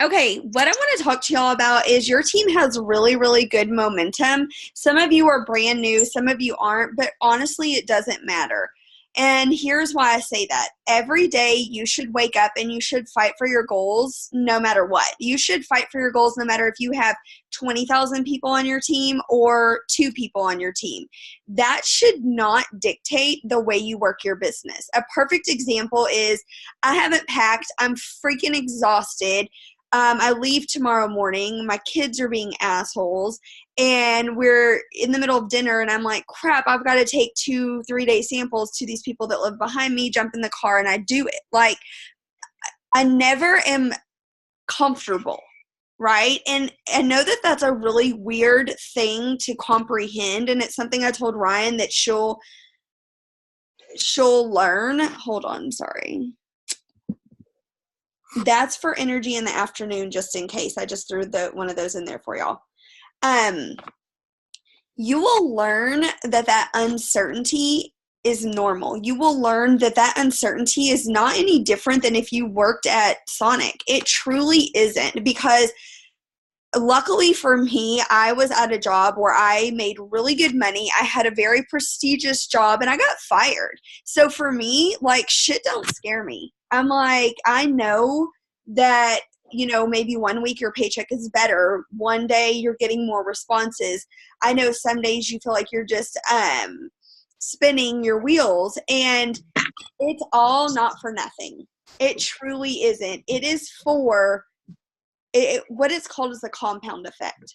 Okay, what I want to talk to y'all about is your team has really, really good momentum. Some of you are brand new, some of you aren't, but honestly, it doesn't matter. And here's why I say that. Every day you should wake up and you should fight for your goals no matter what. You should fight for your goals no matter if you have 20,000 people on your team or 2 people on your team. That should not dictate the way you work your business. A perfect example is I haven't packed, I'm freaking exhausted. I leave tomorrow morning. My kids are being assholes, and we're in the middle of dinner, and I'm like, crap, I've got to take 2-3 day samples to these people that live behind me, jump in the car, and I do it. Like, I never am comfortable, right? And I know that that's a really weird thing to comprehend, and it's something I told Ryan that she'll learn. Hold on, sorry. That's for energy in the afternoon, just in case. I just threw one of those in there for y'all. You will learn that uncertainty is normal. You will learn that uncertainty is not any different than if you worked at Sonic. It truly isn't, because luckily for me, I was at a job where I made really good money. I had a very prestigious job, and I got fired. So for me, like, shit don't scare me. I'm like, I know that, maybe one week your paycheck is better. One day you're getting more responses. I know some days you feel like you're just spinning your wheels, and it's all not for nothing. It truly isn't. It is for what it's called is the compound effect.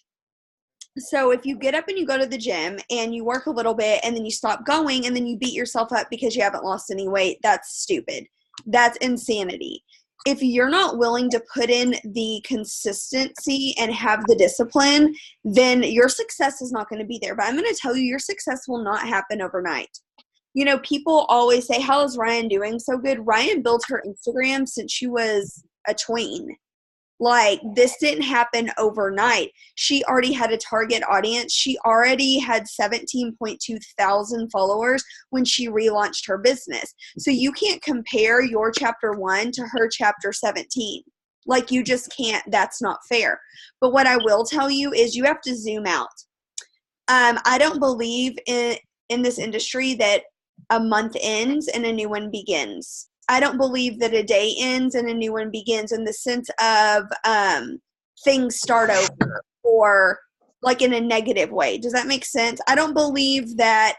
So if you get up and you go to the gym and you work a little bit and then you stop going and then you beat yourself up because you haven't lost any weight, that's stupid. That's insanity. If you're not willing to put in the consistency and have the discipline, then your success is not going to be there. But I'm going to tell you, your success will not happen overnight. People always say, how is Ryan doing so good? Ryan built her Instagram since she was a tween. Like, this didn't happen overnight. She already had a target audience. She already had 17.2 thousand followers when she relaunched her business. So you can't compare your chapter 1 to her chapter 17. Like, you just can't. That's not fair. But what I will tell you is you have to zoom out. I don't believe in this industry that a month ends and a new one begins. I don't believe that a day ends and a new one begins, in the sense of things start over, or like in a negative way. Does that make sense? I don't believe that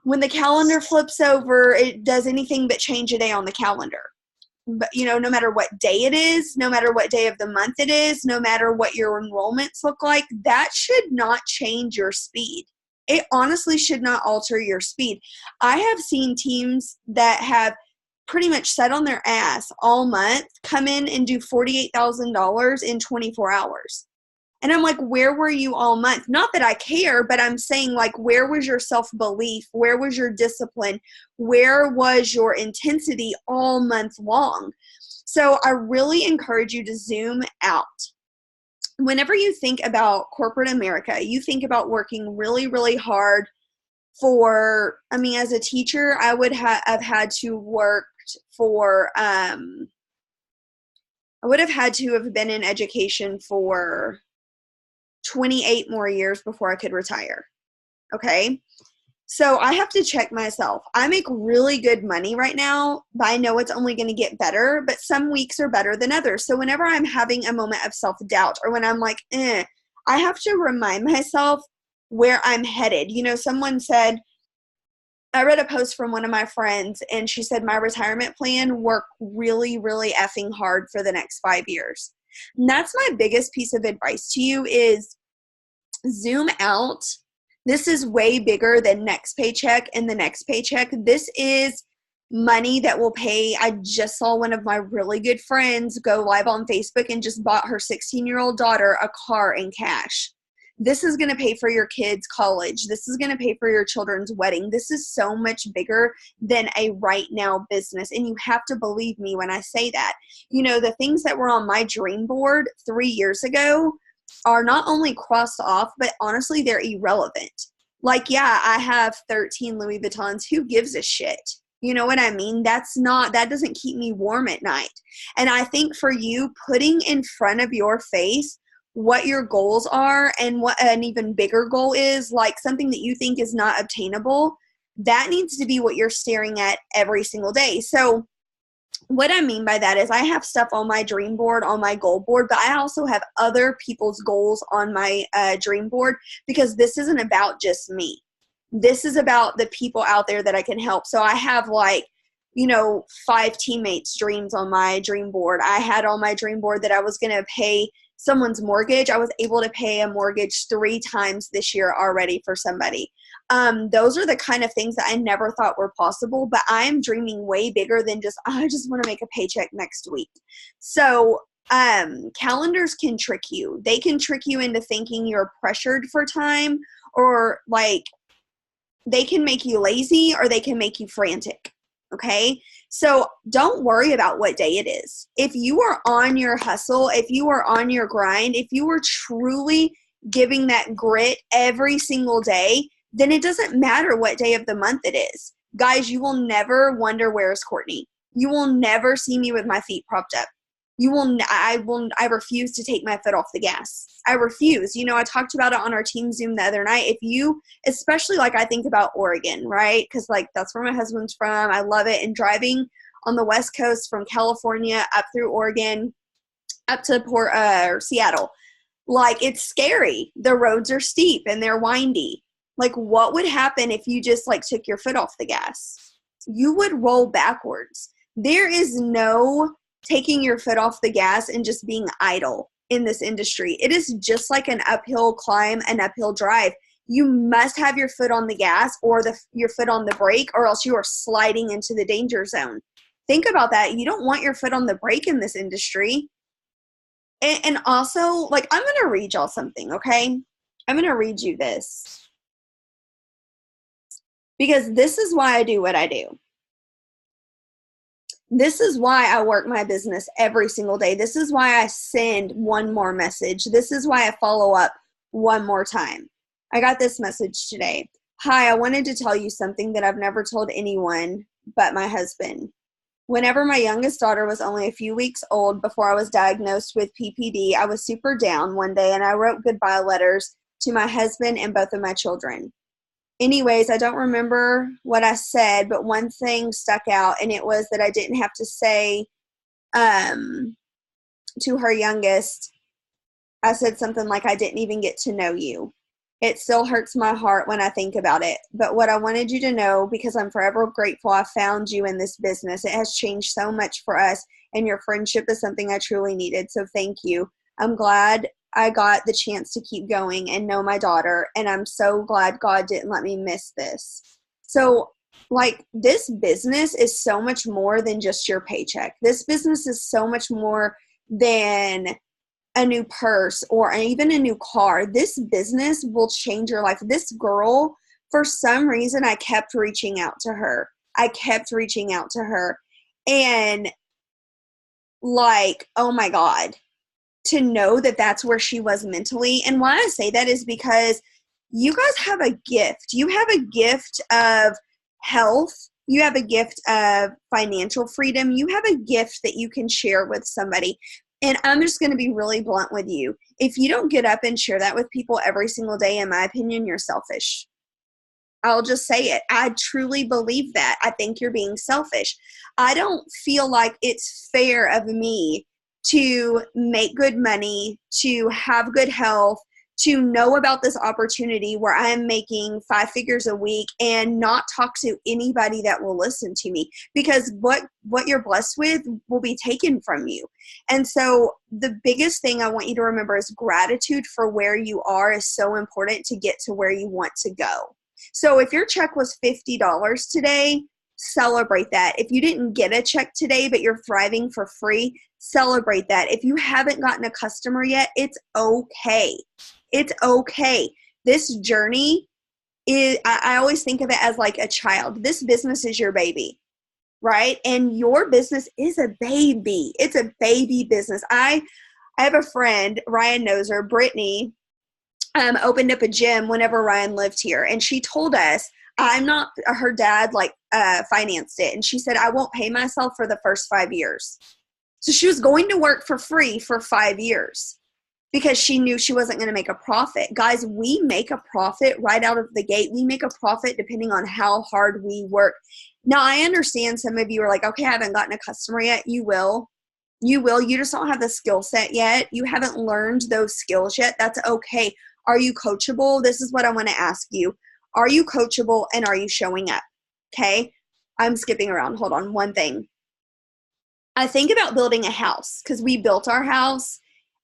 when the calendar flips over, it does anything but change a day on the calendar. But, no matter what day it is, no matter what day of the month it is, no matter what your enrollments look like, that should not change your speed. It honestly should not alter your speed. I have seen teams that have pretty much sat on their ass all month come in and do $48,000 in 24 hours. And I'm like, where were you all month? Not that I care, but I'm saying, like, where was your self-belief? Where was your discipline? Where was your intensity all month long? So I really encourage you to zoom out. Whenever you think about corporate America, you think about working really, really hard as a teacher, I would have had to work for, I would have had to have been in education for 28 more years before I could retire. Okay. So I have to check myself. I make really good money right now, but I know it's only going to get better, but some weeks are better than others. So whenever I'm having a moment of self-doubt, or when I'm like, I have to remind myself where I'm headed. Someone said, I read a post from one of my friends, and she said, my retirement plan, work really, really effing hard for the next 5 years. And that's my biggest piece of advice to you is zoom out. This is way bigger than next paycheck and the next paycheck. This is money that will pay. I just saw one of my really good friends go live on Facebook and just bought her 16-year-old daughter a car in cash. This is going to pay for your kids' college. This is going to pay for your children's wedding. This is so much bigger than a right now business. And you have to believe me when I say that. The things that were on my dream board 3 years ago are not only crossed off, but honestly, they're irrelevant. Like, yeah, I have 13 Louis Vuittons. Who gives a shit? You know what I mean? That doesn't keep me warm at night. And I think for you, putting in front of your face what your goals are and what an even bigger goal is, like something that you think is not obtainable, that needs to be what you're staring at every single day. So what I mean by that is I have stuff on my dream board, on my goal board, but I also have other people's goals on my dream board, because this isn't about just me. This is about the people out there that I can help. So I have 5 teammates' dreams on my dream board. I had on my dream board that I was going to pay someone's mortgage. I was able to pay a mortgage 3 times this year already for somebody. Those are the kind of things that I never thought were possible, but I am dreaming way bigger than just, I just want to make a paycheck next week. So calendars can trick you. They can trick you into thinking you're pressured for time, or they can make you lazy, or they can make you frantic. Okay. So don't worry about what day it is. If you are on your hustle, if you are on your grind, if you are truly giving that grit every single day, then it doesn't matter what day of the month it is. Guys, you will never wonder, where's Courtney? You will never see me with my feet propped up. I refuse to take my foot off the gas. I refuse. I talked about it on our team Zoom the other night. If you, especially I think about Oregon, right? Because that's where my husband's from. I love it. And driving on the West Coast from California up through Oregon, up to Seattle, it's scary. The roads are steep and they're windy. What would happen if you just took your foot off the gas? You would roll backwards. There is no taking your foot off the gas and just being idle in this industry. It is just like an uphill climb, an uphill drive. You must have your foot on the gas or your foot on the brake, or else you are sliding into the danger zone. Think about that. You don't want your foot on the brake in this industry. And also, I'm going to read y'all something, okay? I'm going to read you this, because this is why I do what I do. This is why I work my business every single day. This is why I send one more message. This is why I follow up one more time. I got this message today. Hi, I wanted to tell you something that I've never told anyone but my husband. Whenever my youngest daughter was only a few weeks old before I was diagnosed with PPD, I was super down one day and I wrote goodbye letters to my husband and both of my children. Anyways, I don't remember what I said, but one thing stuck out, and it was that I didn't have to say to her youngest, I said something like, I didn't even get to know you. It still hurts my heart when I think about it. But what I wanted you to know, because I'm forever grateful I found you in this business. It has changed so much for us, and your friendship is something I truly needed. So thank you. I'm glad I got the chance to keep going and know my daughter, and I'm so glad God didn't let me miss this. So, this business is so much more than just your paycheck. This business is so much more than a new purse or even a new car. This business will change your life. This girl, for some reason, I kept reaching out to her. And oh my God, to know that that's where she was mentally. And why I say that is because you guys have a gift. You have a gift of health. You have a gift of financial freedom. You have a gift that you can share with somebody. And I'm just going to be really blunt with you. If you don't get up and share that with people every single day, in my opinion, you're selfish. I'll just say it. I truly believe that. I think you're being selfish. I don't feel like it's fair of me to make good money, to have good health, to know about this opportunity where I'm making 5 figures a week and not talk to anybody that will listen to me, because what you're blessed with will be taken from you. And so the biggest thing I want you to remember is gratitude for where you are is so important to get to where you want to go. So if your check was $50 today, celebrate that. If you didn't get a check today, but you're thriving for free, celebrate that. If you haven't gotten a customer yet, it's okay. It's okay. This journey is, I always think of it as like a child. This business is your baby, right? And your business is a baby. It's a baby business. I have a friend, Ryan knows her, Brittany, opened up a gym whenever Ryan lived here. And she told us, I'm not her dad, like financed it. And she said, I won't pay myself for the first 5 years. So she was going to work for free for 5 years because she knew she wasn't going to make a profit. Guys, we make a profit right out of the gate. We make a profit depending on how hard we work. Now, I understand some of you are like, okay, I haven't gotten a customer yet. You will. You will. You just don't have the skill set yet. You haven't learned those skills yet. That's okay. Are you coachable? This is what I want to ask you. Are you coachable and are you showing up? Okay. I'm skipping around. Hold on. One thing. I think about building a house because we built our house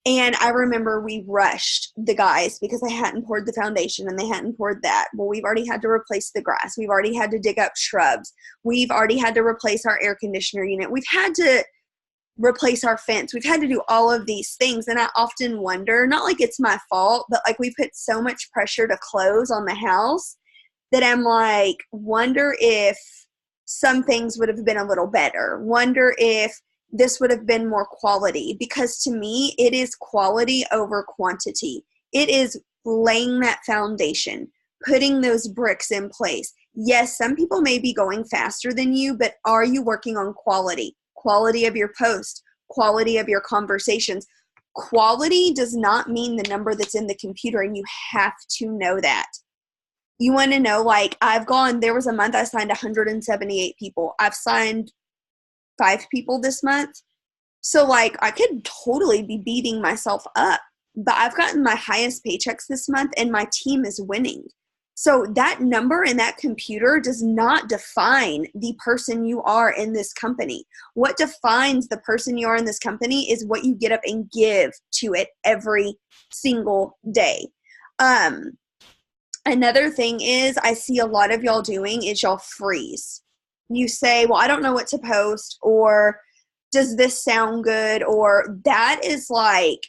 and I remember we rushed the guys because they hadn't poured the foundation and they hadn't poured that. Well, we've already had to replace the grass. We've already had to dig up shrubs. We've already had to replace our air conditioner unit. We've had to replace our fence. We've had to do all of these things. And I often wonder, not like it's my fault, but like we put so much pressure to close on the house that I'm like, wonder if some things would have been a little better. Wonder if this would have been more quality, because to me, it is quality over quantity. It is laying that foundation, putting those bricks in place. Yes, some people may be going faster than you, but are you working on quality? Quality of your post, quality of your conversations. Quality does not mean the number that's in the computer, and you have to know that. You want to know, like, there was a month I signed 178 people. I've signed 5 people this month. So, like, I could totally be beating myself up. But I've gotten my highest paychecks this month, and my team is winning. So that number in that computer does not define the person you are in this company. What defines the person you are in this company is what you get up and give to it every single day. Another thing is I see a lot of y'all doing is y'all freeze. You say, well, I don't know what to post, or does this sound good? Or that is like,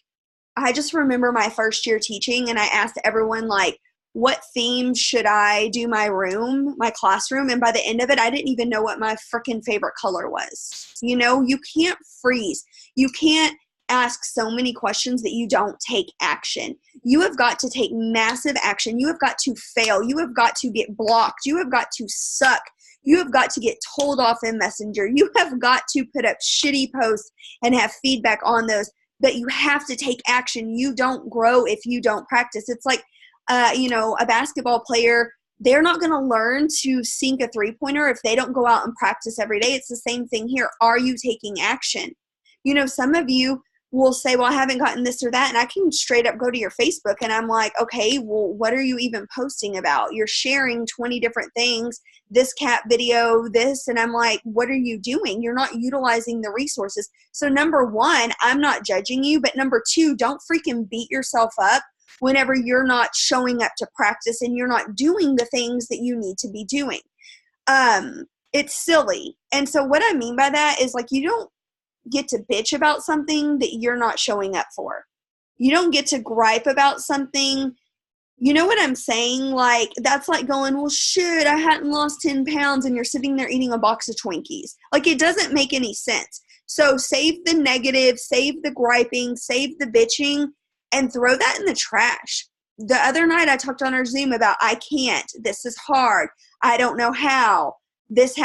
I just remember my first year teaching and I asked everyone, like, what theme should I do my classroom? And by the end of it, I didn't even know what my freaking favorite color was. You know, you can't freeze. You can't ask so many questions that you don't take action. You have got to take massive action. You have got to fail. You have got to get blocked. You have got to suck. You have got to get told off in Messenger. You have got to put up shitty posts and have feedback on those. But you have to take action. You don't grow if you don't practice. It's like, a basketball player, they're not going to learn to sink a three-pointer if they don't go out and practice every day. It's the same thing here. Are you taking action? You know, some of you will say, well, I haven't gotten this or that. And I can straight up go to your Facebook and I'm like, okay, well, what are you even posting about? You're sharing 20 different things, this cat video, this. And I'm like, what are you doing? You're not utilizing the resources. So number one, I'm not judging you. But number two, don't freaking beat yourself up whenever you're not showing up to practice and you're not doing the things that you need to be doing. It's silly. And so what I mean by that is, like, you don't get to bitch about something that you're not showing up for. You don't get to gripe about something. You know what I'm saying? Like, that's like going, well, shit, I hadn't lost 10 pounds and you're sitting there eating a box of Twinkies. Like, it doesn't make any sense. So save the negative, save the griping, save the bitching, and throw that in the trash. The other night I talked on our Zoom about, I can't, this is hard, I don't know how, that's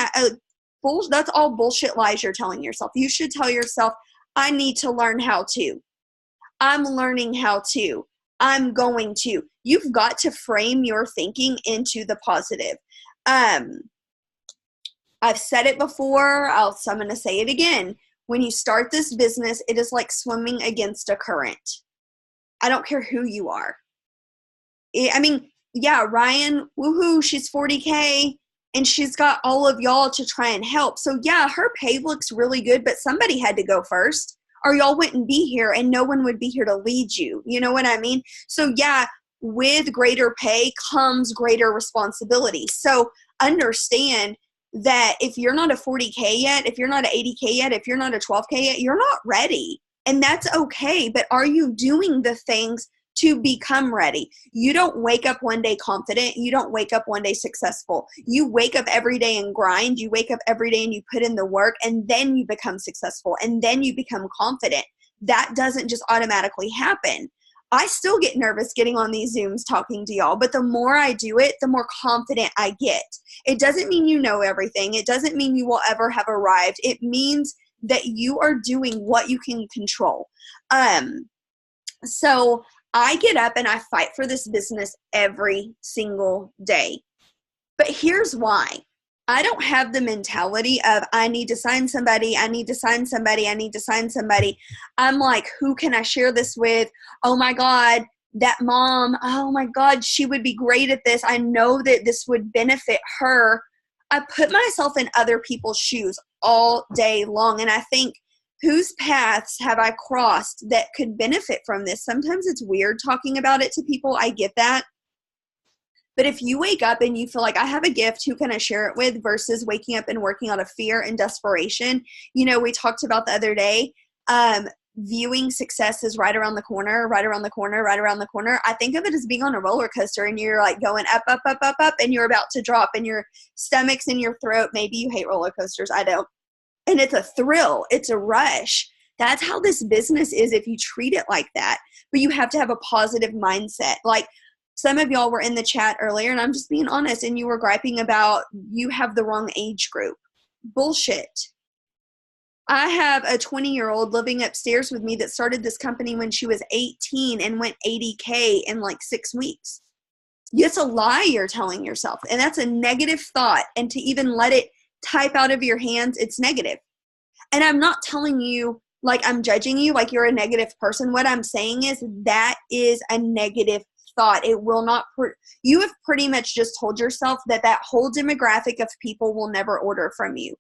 all bullshit lies you're telling yourself. You should tell yourself, I need to learn how to. I'm learning how to. I'm going to. You've got to frame your thinking into the positive. I've said it before, so I'm going to say it again. When you start this business, it is like swimming against a current. I don't care who you are. I mean, yeah, Ryan, woohoo, she's 40K and she's got all of y'all to try and help. So yeah, her pay looks really good, but somebody had to go first or y'all wouldn't be here and no one would be here to lead you. You know what I mean? So yeah, with greater pay comes greater responsibility. So understand that if you're not a 40K yet, if you're not an 80K yet, if you're not a 12K yet, you're not ready. And that's okay, but are you doing the things to become ready? You don't wake up one day confident. You don't wake up one day successful. You wake up every day and grind. You wake up every day and you put in the work, and then you become successful, and then you become confident. That doesn't just automatically happen. I still get nervous getting on these Zooms talking to y'all, but the more I do it, the more confident I get. It doesn't mean you know everything. It doesn't mean you will ever have arrived. It means that you are doing what you can control. So I get up and I fight for this business every single day. But here's why. I don't have the mentality of I need to sign somebody, I need to sign somebody, I need to sign somebody. I'm like, who can I share this with? Oh my God, that mom, oh my God, she would be great at this. I know that this would benefit her. I put myself in other people's shoes all day long. And I think, whose paths have I crossed that could benefit from this? Sometimes it's weird talking about it to people. I get that. But if you wake up and you feel like I have a gift, who can I share it with, versus waking up and working out of fear and desperation. You know, we talked about the other day, viewing success is right around the corner, right around the corner, right around the corner. I think of it as being on a roller coaster and you're like going up, up, up, up, up, and you're about to drop and your stomach's in your throat. Maybe you hate roller coasters. I don't. And it's a thrill. It's a rush. That's how this business is if you treat it like that. But you have to have a positive mindset. Like, some of y'all were in the chat earlier, and I'm just being honest, and you were griping about you have the wrong age group. Bullshit. I have a 20-year-old living upstairs with me that started this company when she was 18 and went 80K in like 6 weeks. It's a lie you're telling yourself, and that's a negative thought. And to even let it type out of your hands, it's negative. And I'm not telling you like I'm judging you like you're a negative person. What I'm saying is that is a negative thought. It will not, you have pretty much just told yourself that that whole demographic of people will never order from you.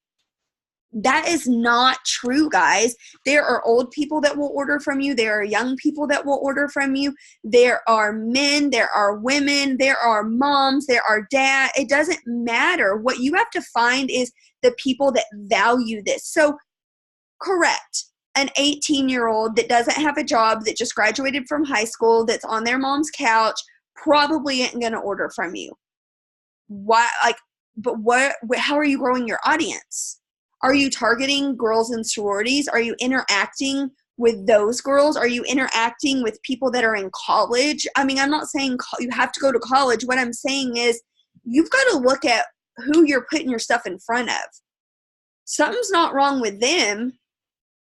That is not true, guys. There are old people that will order from you. There are young people that will order from you. There are men, there are women, there are moms, there are dads. It doesn't matter. What you have to find is the people that value this. So, correct. An 18-year-old that doesn't have a job, that just graduated from high school, that's on their mom's couch, probably ain't going to order from you. Why? Like, but how are you growing your audience? Are you targeting girls in sororities? Are you interacting with those girls? Are you interacting with people that are in college? I mean, I'm not saying you have to go to college. What I'm saying is you've got to look at who you're putting your stuff in front of. Something's not wrong with them.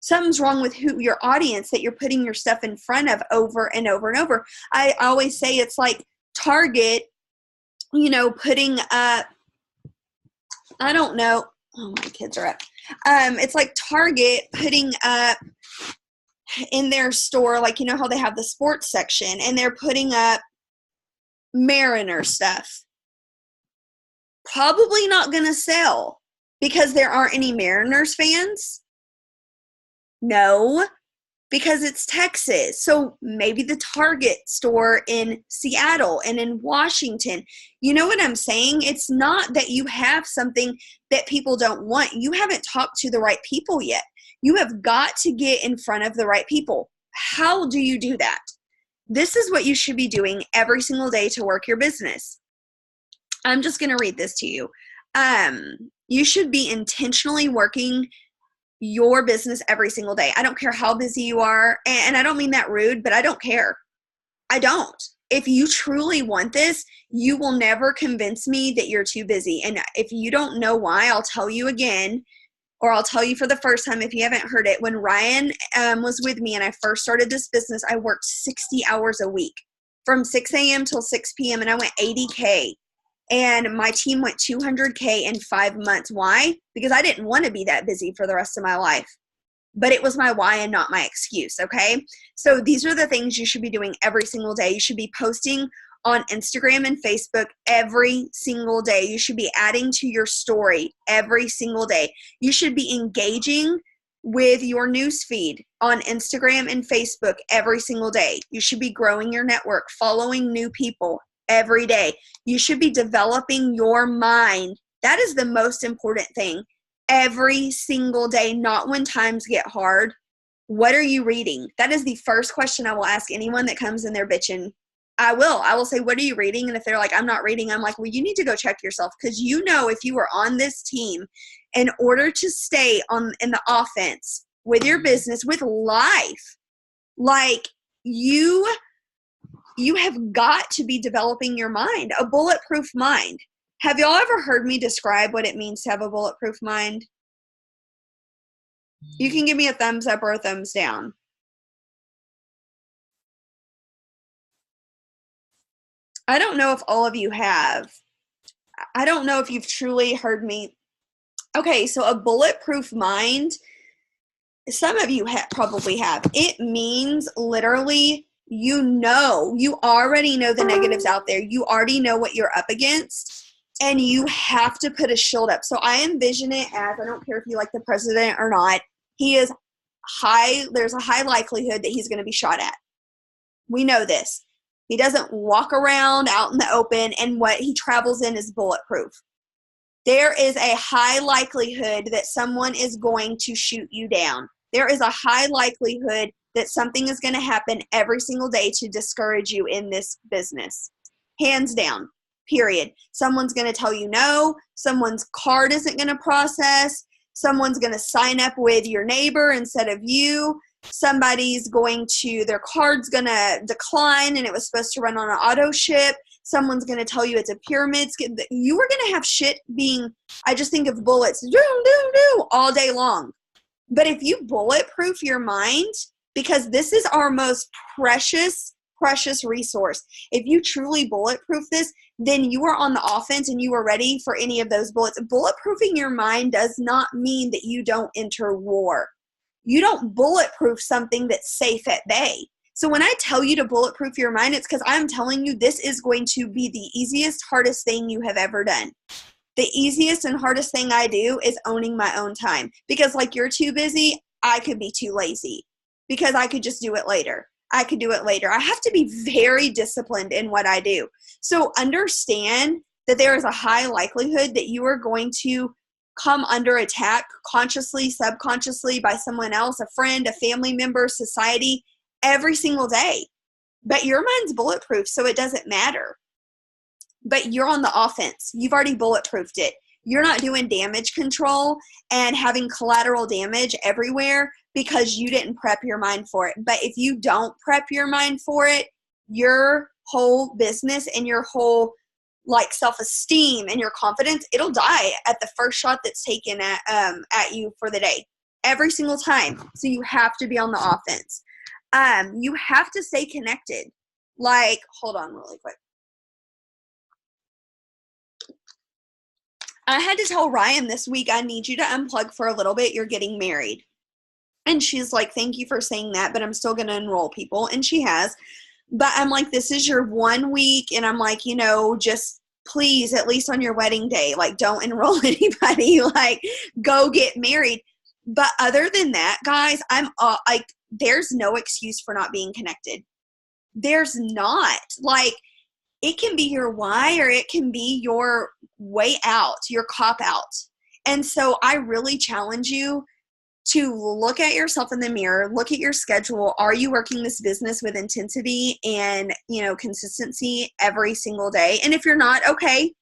Something's wrong with your audience that you're putting your stuff in front of over and over and over. I always say it's like Target, putting up, I don't know. Oh, my kids are up. It's like Target putting up in their store, like, how they have the sports section, and they're putting up Mariner stuff. Probably not going to sell because there aren't any Mariners fans. No, because it's Texas. So maybe the Target store in Seattle and in Washington. You know what I'm saying? It's not that you have something that people don't want. You haven't talked to the right people yet. You have got to get in front of the right people. How do you do that? This is what you should be doing every single day to work your business. I'm just going to read this to you. You should be intentionally working your business every single day. I don't care how busy you are. And I don't mean that rude, but I don't care. I don't. If you truly want this, you will never convince me that you're too busy. And if you don't know why, I'll tell you again, or I'll tell you for the first time if you haven't heard it. When Ryan was with me and I first started this business, I worked 60 hours a week from 6 a.m. till 6 p.m. and I went 80K. And my team went 200K in 5 months. Why? Because I didn't want to be that busy for the rest of my life. But it was my why and not my excuse, okay? So these are the things you should be doing every single day. You should be posting on Instagram and Facebook every single day. You should be adding to your story every single day. You should be engaging with your newsfeed on Instagram and Facebook every single day. You should be growing your network, following new people every day. You should be developing your mind. That is the most important thing. Every single day, not when times get hard. What are you reading? That is the first question I will ask anyone that comes in there bitching. I will say, what are you reading? And if they're like, I'm not reading, I'm like, well, you need to go check yourself, because if you were on this team, in order to stay in the offense with your business, with life, like you You have got to be developing your mind, a bulletproof mind. Have y'all ever heard me describe what it means to have a bulletproof mind? You can give me a thumbs up or a thumbs down. I don't know if all of you have. I don't know if you've truly heard me. Okay, so a bulletproof mind, some of you probably have. It means literally you already know the negatives out there. You already know what you're up against, and you have to put a shield up. So I envision it as, I don't care if you like the president or not, there's a high likelihood that he's going to be shot at. We know this. He doesn't walk around out in the open, and what he travels in is bulletproof. There is a high likelihood that someone is going to shoot you down. There is a high likelihood that something is going to happen every single day to discourage you in this business. Hands down, period. Someone's going to tell you no. Someone's card isn't going to process. Someone's going to sign up with your neighbor instead of you. Their card's going to decline and it was supposed to run on an auto ship. Someone's going to tell you it's a pyramid. You are going to have shit I just think of bullets, all day long. But if you bulletproof your mind, because this is our most precious resource. If you truly bulletproof this, then you are on the offense and you are ready for any of those bullets. Bulletproofing your mind does not mean that you don't enter war. You don't bulletproof something that's safe at bay. So when I tell you to bulletproof your mind, it's because I'm telling you this is going to be the easiest, hardest thing you have ever done. The easiest and hardest thing I do is owning my own time. Because like you're too busy, I could be too lazy. Because I could just do it later. I could do it later. I have to be very disciplined in what I do. So understand that there is a high likelihood that you are going to come under attack consciously, subconsciously by someone else, a friend, a family member, society, every single day. But your mind's bulletproof, so it doesn't matter. But you're on the offense. You've already bulletproofed it. You're not doing damage control and having collateral damage everywhere because you didn't prep your mind for it. But if you don't prep your mind for it, your whole business and your whole self-esteem and your confidence, it'll die at the first shot that's taken at you for the day. Every single time. So you have to be on the offense. You have to stay connected. Hold on really quick. I had to tell Ryan this week, I need you to unplug for a little bit. You're getting married. And she's like, thank you for saying that, but I'm still going to enroll people. And she has. But I'm like, this is your 1 week. And I'm like, just please, at least on your wedding day, don't enroll anybody. Go get married. But other than that, guys, I'm there's no excuse for not being connected. There's not. It can be your why or it can be your way out, your cop out. And so I really challenge you to look at yourself in the mirror, look at your schedule. Are you working this business with intensity and, consistency every single day? And if you're not, okay,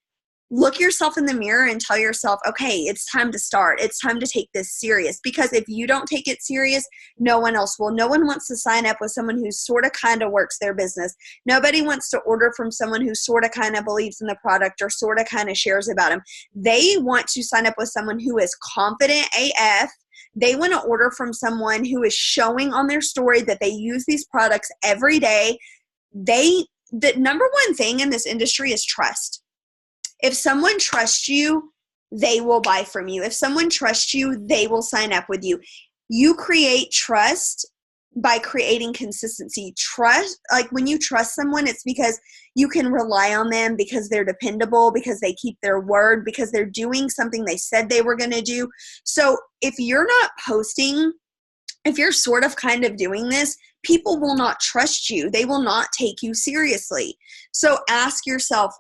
look yourself in the mirror and tell yourself, okay, it's time to start. It's time to take this serious. Because if you don't take it serious, no one else will. No one wants to sign up with someone who sort of kind of works their business. Nobody wants to order from someone who sort of kind of believes in the product or sort of kind of shares about them. They want to sign up with someone who is confident AF. They want to order from someone who is showing on their story that they use these products every day. The number one thing in this industry is trust. If someone trusts you, they will buy from you. If someone trusts you, they will sign up with you. You create trust by creating consistency. Trust, when you trust someone, it's because you can rely on them because they're dependable, because they keep their word, because they're doing something they said they were going to do. So if you're not posting, if you're sort of kind of doing this, people will not trust you. They will not take you seriously. So ask yourself,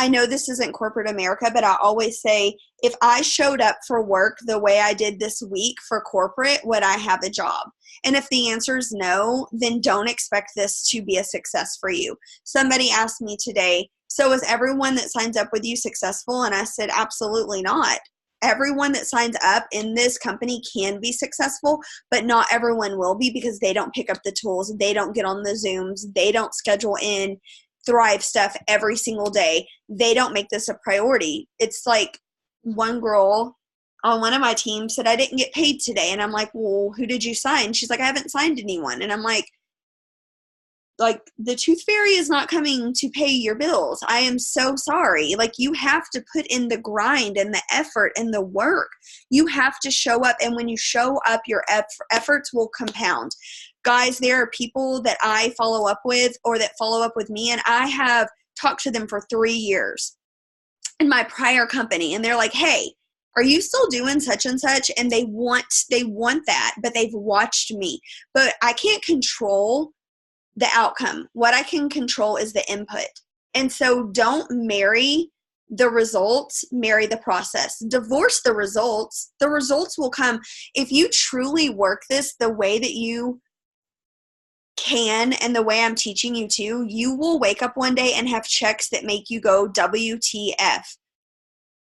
I know this isn't corporate America, but I always say, if I showed up for work the way I did this week for corporate, would I have a job? And if the answer is no, then don't expect this to be a success for you. Somebody asked me today, so is everyone that signs up with you successful? And I said, absolutely not. everyone that signs up in this company can be successful, but not everyone will be because they don't pick up the tools. They don't get on the Zooms. They don't schedule in Thrive stuff every single day. They don't make this a priority. It's like one girl on one of my teams said, I didn't get paid today. And I'm like, well, who did you sign? She's like, I haven't signed anyone. And I'm like, the tooth fairy is not coming to pay your bills. I am so sorry. Like, you have to put in the grind and the effort and the work. You have to show up. And when you show up, your efforts will compound. Guys, there are people that I follow up with or that follow up with me, and I have talked to them for 3 years in my prior company. And they're like, hey, are you still doing such and such? And they want that, but they've watched me. But I can't control the outcome. What I can control is the input. And so don't marry the results, marry the process. Divorce the results. The results will come. If you truly work this the way that you can and the way I'm teaching you to, you will wake up one day and have checks that make you go WTF.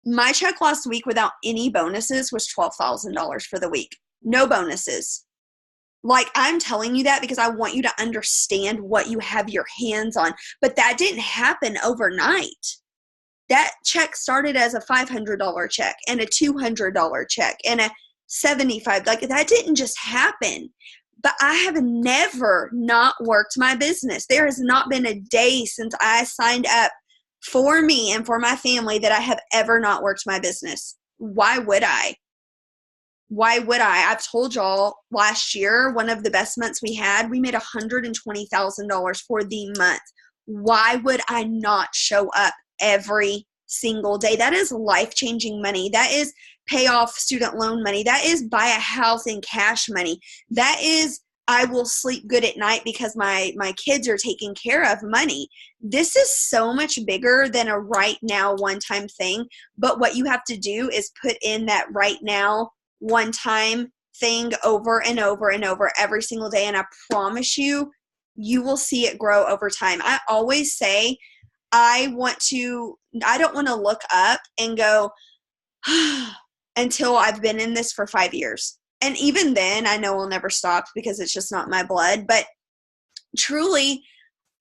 My check last week without any bonuses was $12,000 for the week. No bonuses. Like, I'm telling you that because I want you to understand what you have your hands on. But that didn't happen overnight. That check started as a $500 check and a $200 check and a $75. Like, that didn't just happen. But I have never not worked my business. There has not been a day since I signed up for me and for my family that I have ever not worked my business. Why would I? Why would I? I've told y'all last year, one of the best months we had, we made $120,000 for the month. Why would I not show up every single day? That is life-changing money. That is pay off student loan money. That is buy a house in cash money. That is I will sleep good at night because my kids are taken care of money. This is so much bigger than a right now one-time thing. But what you have to do is put in that right now one-time thing over and over and over every single day. And I promise you, you will see it grow over time. I always say I don't want to look up and go until I've been in this for 5 years. And even then, I know I'll never stop because it's just not my blood. But truly,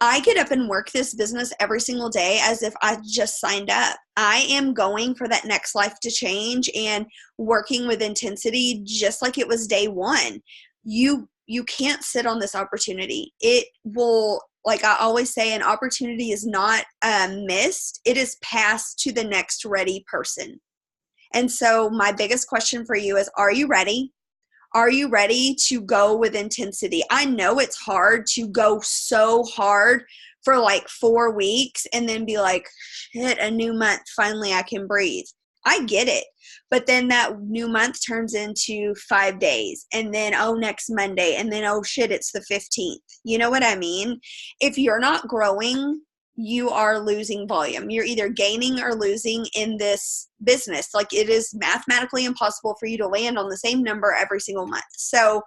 I get up and work this business every single day as if I just signed up. I am going for that next life to change and working with intensity just like it was day one. You can't sit on this opportunity. It will, like I always say, an opportunity is not missed. It is passed to the next ready person. And so my biggest question for you is, are you ready? Are you ready to go with intensity? I know it's hard to go so hard for like 4 weeks and then be like, shit, a new month. Finally, I can breathe. I get it. But then that new month turns into 5 days and then, oh, next Monday. And then, oh, shit, it's the 15th. You know what I mean? If you're not growing, you are losing volume. You're either gaining or losing in this business. Like, it is mathematically impossible for you to land on the same number every single month. So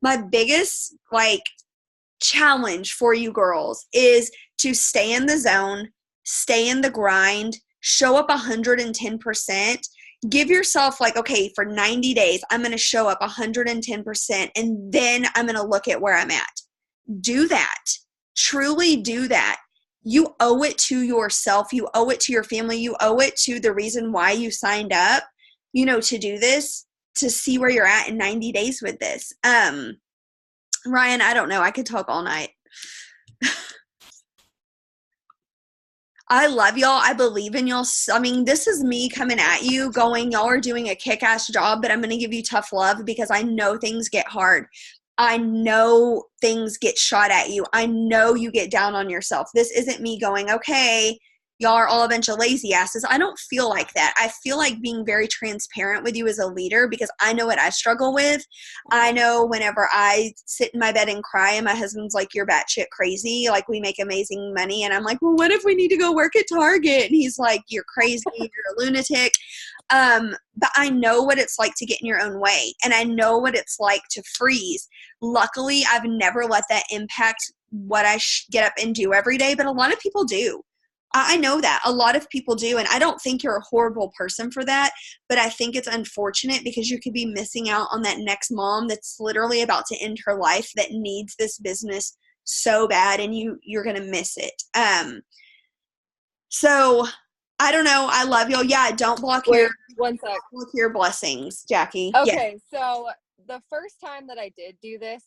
my biggest challenge for you girls is to stay in the zone, stay in the grind, show up 110%. Give yourself okay, for 90 days, I'm going to show up 110%, and then I'm going to look at where I'm at. Do that. Truly do that. You owe it to yourself. You owe it to your family. You owe it to the reason why you signed up, to do this, to see where you're at in 90 days with this. Ryan, I don't know. I could talk all night. I love y'all. I believe in y'all. I mean, this is me coming at you going, y'all are doing a kick-ass job, but I'm going to give you tough love because I know things get hard. I know things get shot at you. I know you get down on yourself. This isn't me going, okay, y'all are all a bunch of lazy asses. I don't feel like that. I feel like being very transparent with you as a leader because I know what I struggle with. I know whenever I sit in my bed and cry and my husband's like, you're batshit crazy. Like, we make amazing money. And I'm like, well, what if we need to go work at Target? And he's like, you're crazy. You're a lunatic. But I know what it's like to get in your own way. And I know what it's like to freeze. Luckily, I've never let that impact what I get up and do every day. But a lot of people do. I know that a lot of people do, and I don't think you're a horrible person for that, but I think it's unfortunate because you could be missing out on that next mom that's literally about to end her life that needs this business so bad, and you're going to miss it. So I don't know. I love y'all. Yeah, don't block Wait, one sec. your blessings, Jackie. Okay, so the first time that I did do this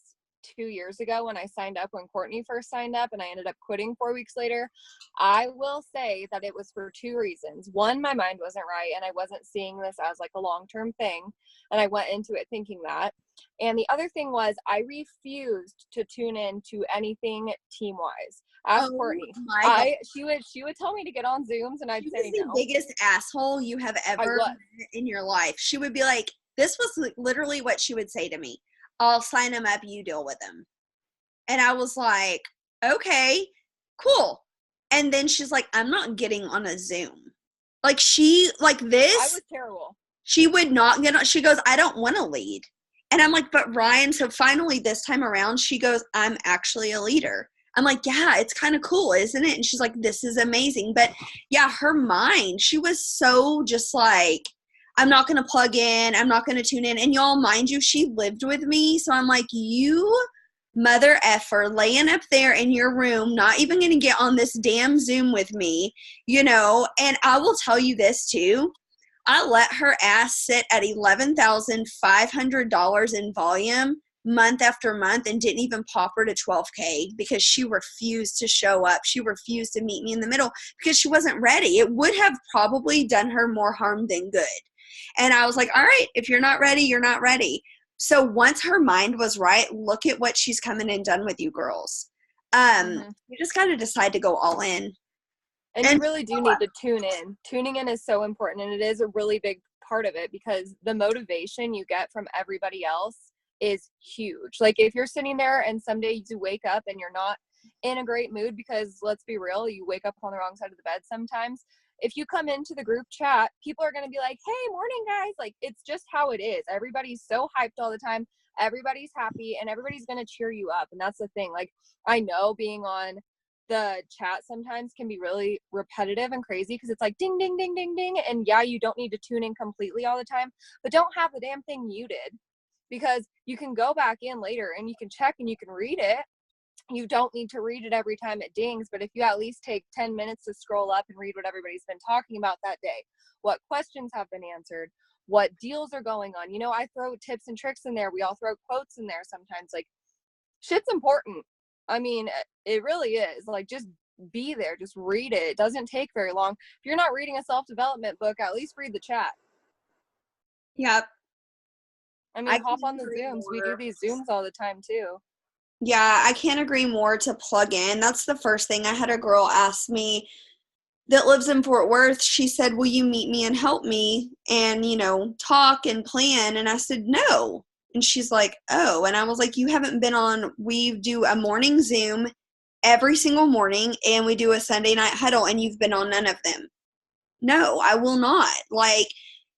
2 years ago when I signed up, when Courtney first signed up and I ended up quitting 4 weeks later, I will say that it was for two reasons. One, my mind wasn't right and I wasn't seeing this as like a long-term thing. And I went into it thinking that. And the other thing was I refused to tune in to anything team-wise. Ask Courtney. She would tell me to get on Zooms and I'd say no. The biggest asshole you have ever in your life. She would be like, this was literally what she would say to me. I'll sign them up, you deal with them. And I was like, okay, cool. And then she's like, I'm not getting on a Zoom. Like this. I was terrible. She would not get on. She goes, I don't want to lead. And I'm like, but Ryan, so finally this time around, she goes, I'm actually a leader. I'm like, yeah, it's kind of cool, isn't it? And she's like, this is amazing. But yeah, her mind, she was so just like, I'm not going to plug in. I'm not going to tune in. And y'all, mind you, she lived with me. So I'm like, you mother effer laying up there in your room, not even going to get on this damn Zoom with me, you know. And I will tell you this too. I let her ass sit at $11,500 in volume month after month and didn't even pop her to 12K because she refused to show up. She refused to meet me in the middle because she wasn't ready. It would have probably done her more harm than good. And I was like, all right, if you're not ready, you're not ready. So once her mind was right, look at what she's coming and done with you girls. You just got to decide to go all in. And you really do need to tune in. Tuning in is so important, and it is a really big part of it because the motivation you get from everybody else is huge. Like if you're sitting there and some days you wake up and you're not in a great mood because, let's be real, you wake up on the wrong side of the bed sometimes. If you come into the group chat, people are going to be like, hey, morning, guys. Like, it's just how it is. Everybody's so hyped all the time. Everybody's happy, and everybody's going to cheer you up. And that's the thing. Like, I know being on the chat sometimes can be really repetitive and crazy because it's like ding, ding, ding, ding, ding. And yeah, you don't need to tune in completely all the time, but don't have the damn thing muted because you can go back in later and you can check and you can read it. You don't need to read it every time it dings, but if you at least take 10 minutes to scroll up and read what everybody's been talking about that day, what questions have been answered, what deals are going on. You know, I throw tips and tricks in there. We all throw quotes in there sometimes. Like, shit's important. I mean, it really is. Like, just be there. Just read it. It doesn't take very long. If you're not reading a self-development book, at least read the chat. Yep. I mean, hop on the Zooms. We do these Zooms all the time, too. Yeah, I can't agree more to plug in. That's the first thing. I had a girl ask me that lives in Fort Worth. She said, will you meet me and help me and, you know, talk and plan? And I said, no. And she's like, oh. And I was like, you haven't been on. We do a morning Zoom every single morning and we do a Sunday night huddle and you've been on none of them. No, I will not. Like,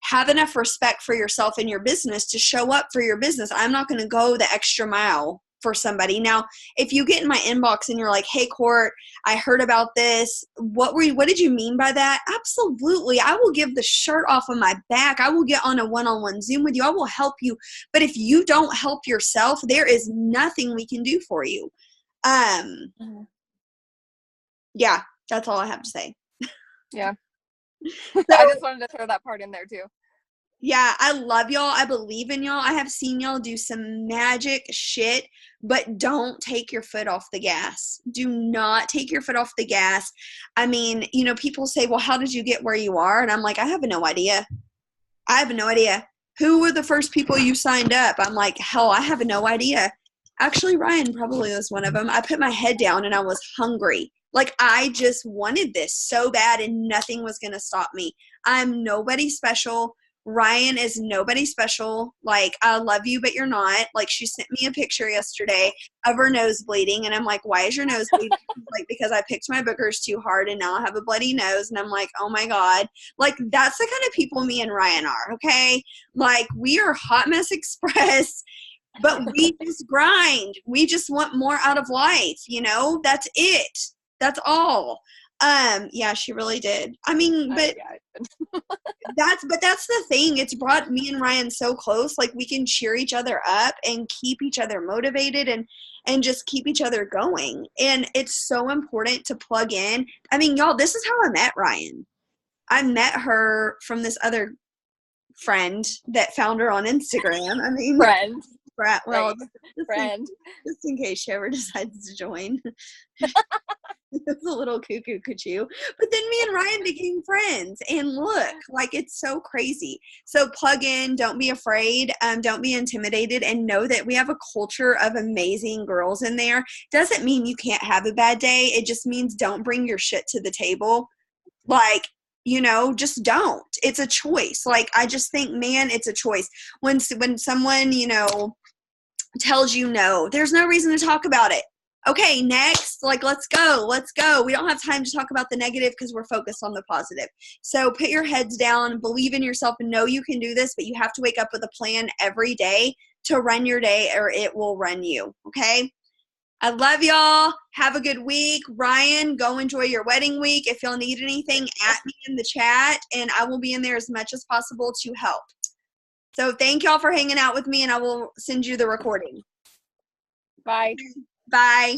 have enough respect for yourself and your business to show up for your business. I'm not going to go the extra mile for somebody. Now, if you get in my inbox and you're like, hey, Court, I heard about this. What did you mean by that? Absolutely. I will give the shirt off of my back. I will get on a one-on-one Zoom with you. I will help you. But if you don't help yourself, there is nothing we can do for you. Yeah, that's all I have to say. Yeah. I just wanted to throw that part in there too. Yeah, I love y'all. I believe in y'all. I have seen y'all do some magic shit, but don't take your foot off the gas. Do not take your foot off the gas. I mean, you know, people say, well, how did you get where you are? And I'm like, I have no idea. I have no idea. Who were the first people you signed up? I'm like, hell, I have no idea. Actually, Ryan probably was one of them. I put my head down and I was hungry. Like, I just wanted this so bad and nothing was going to stop me. I'm nobody special. Ryan is nobody special. Like, I love you, but you're not. Like, she sent me a picture yesterday of her nose bleeding, and I'm like, why is your nose bleeding? Like, because I picked my boogers too hard, and now I have a bloody nose, and I'm like, oh my God. Like, that's the kind of people me and Ryan are, okay? Like, we are Hot Mess Express, but we just grind. We just want more out of life, you know? That's it. That's all. Yeah, she really did. I mean, but Yeah. that's the thing. It's brought me and Ryan so close. Like we can cheer each other up and keep each other motivated and just keep each other going. And it's so important to plug in. I mean, y'all, this is how I met Ryan. I met her from this other friend that found her on Instagram. I mean, Friend. well, Right. Friend. Just in case she ever decides to join. It's a little cuckoo cuckoo. But then me and Ryan became friends. And look, like it's so crazy. So plug in, don't be afraid, don't be intimidated, and know that we have a culture of amazing girls in there. Doesn't mean you can't have a bad day. It just means don't bring your shit to the table. Like, you know, just don't. It's a choice. Like I just think, man, it's a choice. When someone, you know, tells you no, there's no reason to talk about it. Okay, next, like let's go. We don't have time to talk about the negative because we're focused on the positive. So put your heads down, believe in yourself, and know you can do this, but you have to wake up with a plan every day to run your day or it will run you. Okay? I love y'all. Have a good week. Ryan, go enjoy your wedding week. If y'all need anything, at me in the chat, and I will be in there as much as possible to help. So thank y'all for hanging out with me, and I will send you the recording. Bye. Bye.